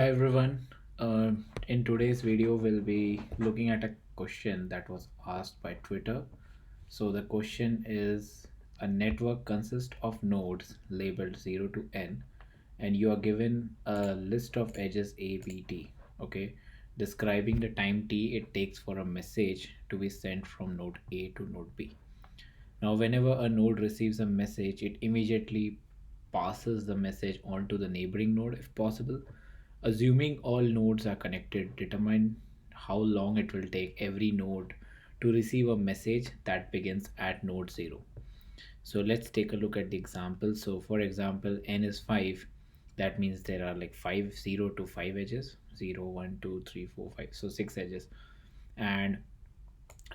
Hi everyone. Uh, in today's video, we'll be looking at a question that was asked by Twitter. So the question is: a network consists of nodes labeled 0 to n, and you are given a list of edges A, B, T. Okay, describing the time t it takes for a message to be sent from node A to node B. Now, whenever a node receives a message, it immediately passes the message on to the neighboring node if possible. Assuming all nodes are connected, determine how long it will take every node to receive a message that begins at node 0. So let's take a look at the example. So for example, n is 5. That means there are like 0 to 5 edges. 0, 1, 2, 3, 4, 5. So 6 edges. And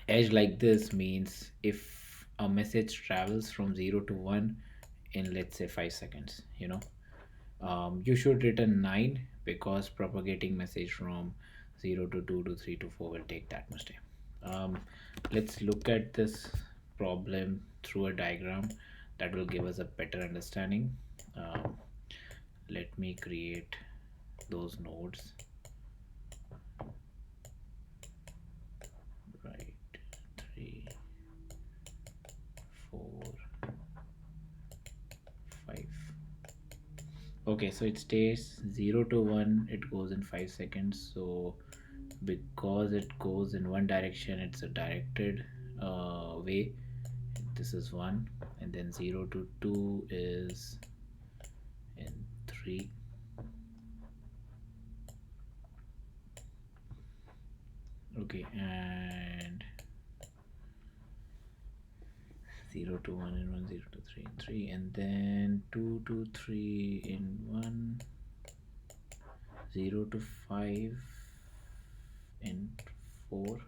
edge like this means if a message travels from 0 to 1 in, let's say, 5 seconds, you should return 9 because propagating message from 0 to 2 to 3 to 4 will take that much time. Let's look at this problem through a diagram that will give us a better understanding. um, Let me create those nodes. Right, 3, 4, 5. Okay, so it stays 0 to 1, it goes in 5 seconds. So because it goes in one direction, it's a directed way. This is 1, and then 0 to 2 is in 3. Okay, and 0 to 1 in 1, 0 to 3 in 3, and then 2 to 3 in 1, 0 to 5 in 4,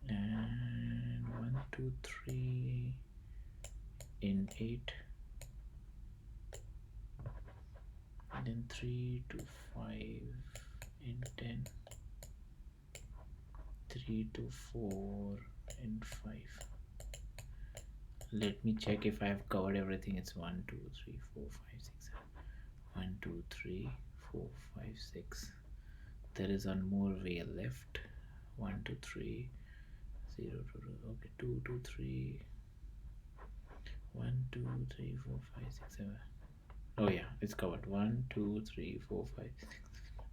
and 1 2 3 in 8, and then 3 to 5 in 10, 3 to 4 in 5. Let me check if I have covered everything. It's 1 2 3 4 5 6 7. 1 2 3 4 5 6. There is one more way left. 1 2 3 0 2 2. Okay, 2 2 3 1 2 3 4 5 6 7. Oh yeah, it's covered. 1 2 3 4 5 6.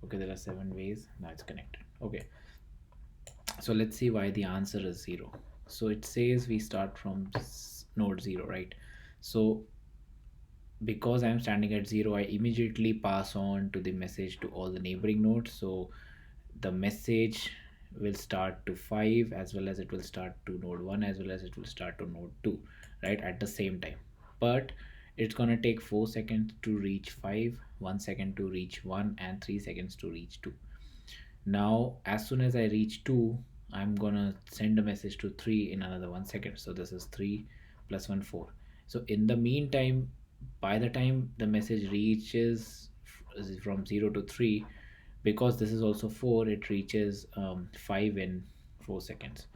Okay, there are 7 ways. Now it's connected. Okay, so let's see why the answer is 0. So it says we start from node 0, right? So because I'm standing at 0, I immediately pass on to the message to all the neighboring nodes. So the message will start to 5, as well as it will start to node 1, as well as it will start to node 2, right, at the same time. But it's going to take 4 seconds to reach 5, 1 second to reach 1, and 3 seconds to reach 2. Now as soon as I reach 2, I'm gonna send a message to 3 in another 1 second. So this is 3 plus 1 4. So in the meantime, by the time the message reaches from 0 to 3, because this is also 4, it reaches 5 in 4 seconds.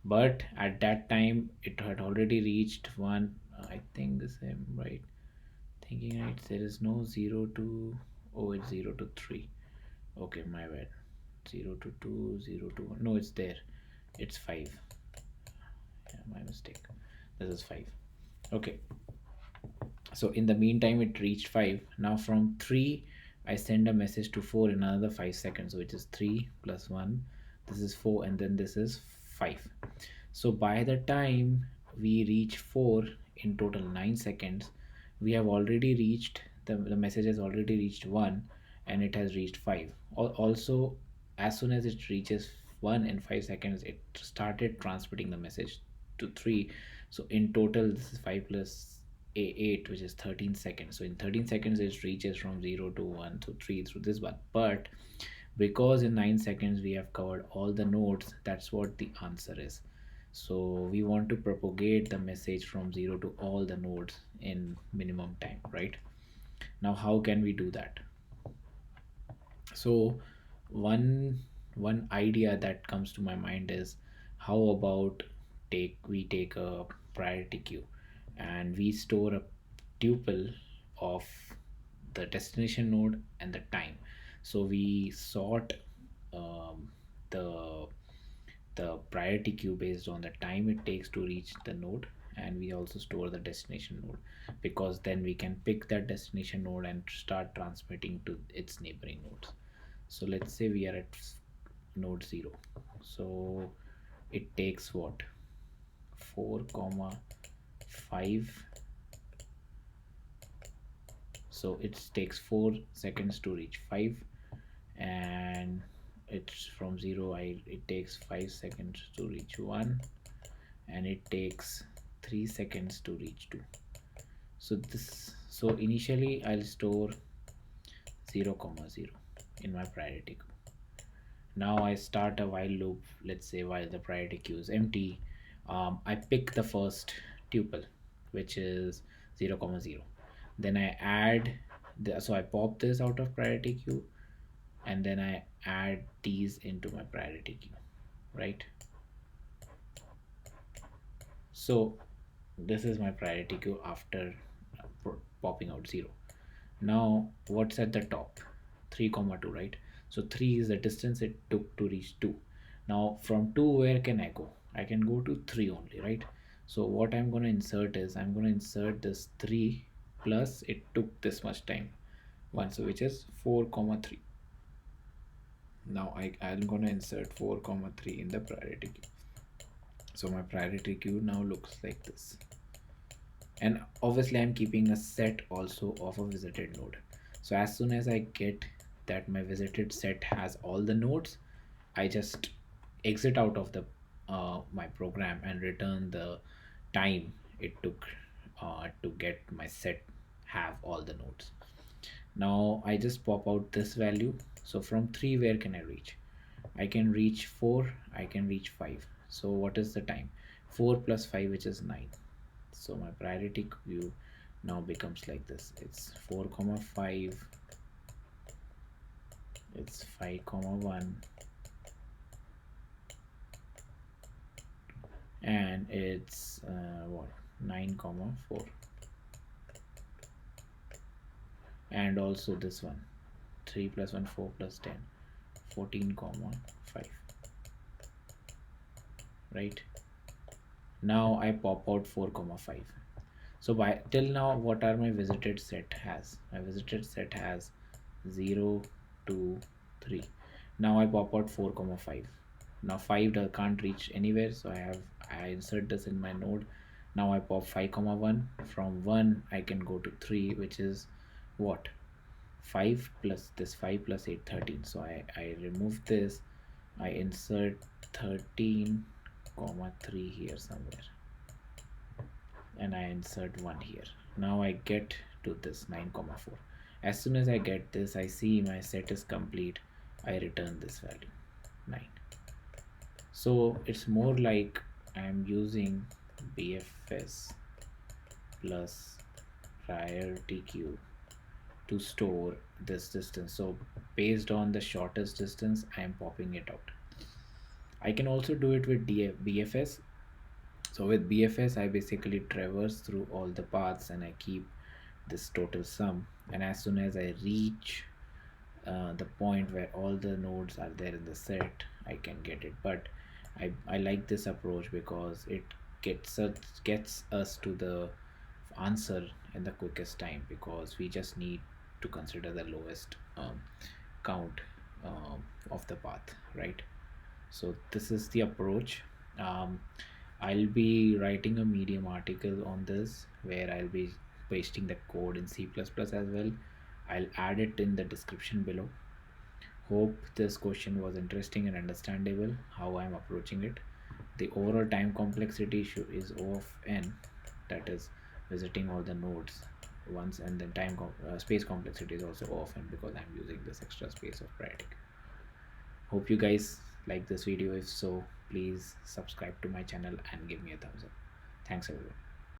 But at that time it had already reached 1. I think the same, right? Thinking right, there is no 0 to, oh, it's 0 to 3. Okay, my bad. 0 to 2, 0 to 1. No, it's there. It's 5. Yeah, my mistake. This is 5. Okay. So in the meantime, it reached 5. Now from 3, I send a message to 4 in another 5 seconds, which is 3 plus 1. This is 4, and then this is 5. So by the time we reach 4, in total 9 seconds, we have already reached, the message has already reached 1, and it has reached 5. Also, as soon as it reaches 1 in 5 seconds, it started transmitting the message to 3. So in total, this is 5 plus 8, which is 13 seconds. So in 13 seconds, it reaches from 0 to 1 to 3 through this one. But because in 9 seconds we have covered all the nodes, that's what the answer is. So we want to propagate the message from 0 to all the nodes in minimum time, right? Now how can we do that? So one idea that comes to my mind is, how about take a priority queue, and we store a tuple of the destination node and the time. So we sort um, the the priority queue based on the time it takes to reach the node, and we also store the destination node, because then we can pick that destination node and start transmitting to its neighboring nodes. So let's say we are at node 0. So it takes what, 4 comma 5. So it takes 4 seconds to reach 5, and it's from 0. It takes 5 seconds to reach 1, and it takes 3 seconds to reach 2. So initially I'll store 0 comma 0 in my priority queue. Now I start a while loop. Let's say while the priority queue is empty, I pick the first tuple, which is 0 comma 0. Then I add so I pop this out of priority queue, and then I add these into my priority queue, right? So this is my priority queue after popping out 0. Now what's at the top? 3 comma 2, right? So 3 is the distance it took to reach 2. Now from 2, where can I go? I can go to 3 only, right? So what I'm going to insert is, I'm going to insert this 3 plus it took this much time, 1, so which is 4 comma 3. Now I'm going to insert 4 comma 3 in the priority queue. So my priority queue now looks like this. And obviously I'm keeping a set also of a visited node. So as soon as I get that my visited set has all the nodes, I just exit out of the my program and return the time it took to get my set have all the nodes. Now I just pop out this value. So from 3, where can I reach? I can reach 4, I can reach 5. So what is the time? 4 plus 5, which is 9. So my priority queue now becomes like this. It's 4 comma 5, it's 5 comma 1, and it's what, 9 comma 4, and also this one, 3 plus 1 4 plus 10, 14 comma 5, right? Now I pop out 4 comma 5. So by till now, what are my visited set has? My visited set has 0, 2, 3. Now I pop out 4 comma 5. Now 5 can't reach anywhere, so I insert this in my node. Now I pop 5 comma 1. From 1 I can go to 3, which is what, 5 plus this 5 plus 8, 13. So I remove this, I insert 13 comma 3 here somewhere, and I insert 1 here. Now I get to this 9 comma 4. As soon as I get this, I see my set is complete. I return this value 9. So it's more like I'm using BFS plus priority queue to store this distance. So based on the shortest distance, I am popping it out. I can also do it with BFS. So with BFS, I basically traverse through all the paths and I keep this total sum. And as soon as I reach the point where all the nodes are there in the set, I can get it. But I like this approach because it gets us to the answer in the quickest time, because we just need to consider the lowest count of the path, right? So this is the approach. um, I'll be writing a Medium article on this where I'll be pasting the code in C++ as well. I'll add it in the description below. Hope this question was interesting and understandable how I'm approaching it. The overall time complexity issue is O of n, that is visiting all the nodes once, and then space complexity is also O of n because I'm using this extra space of priority. Hope you guys like this video. If so, please subscribe to my channel and give me a thumbs up. Thanks everyone.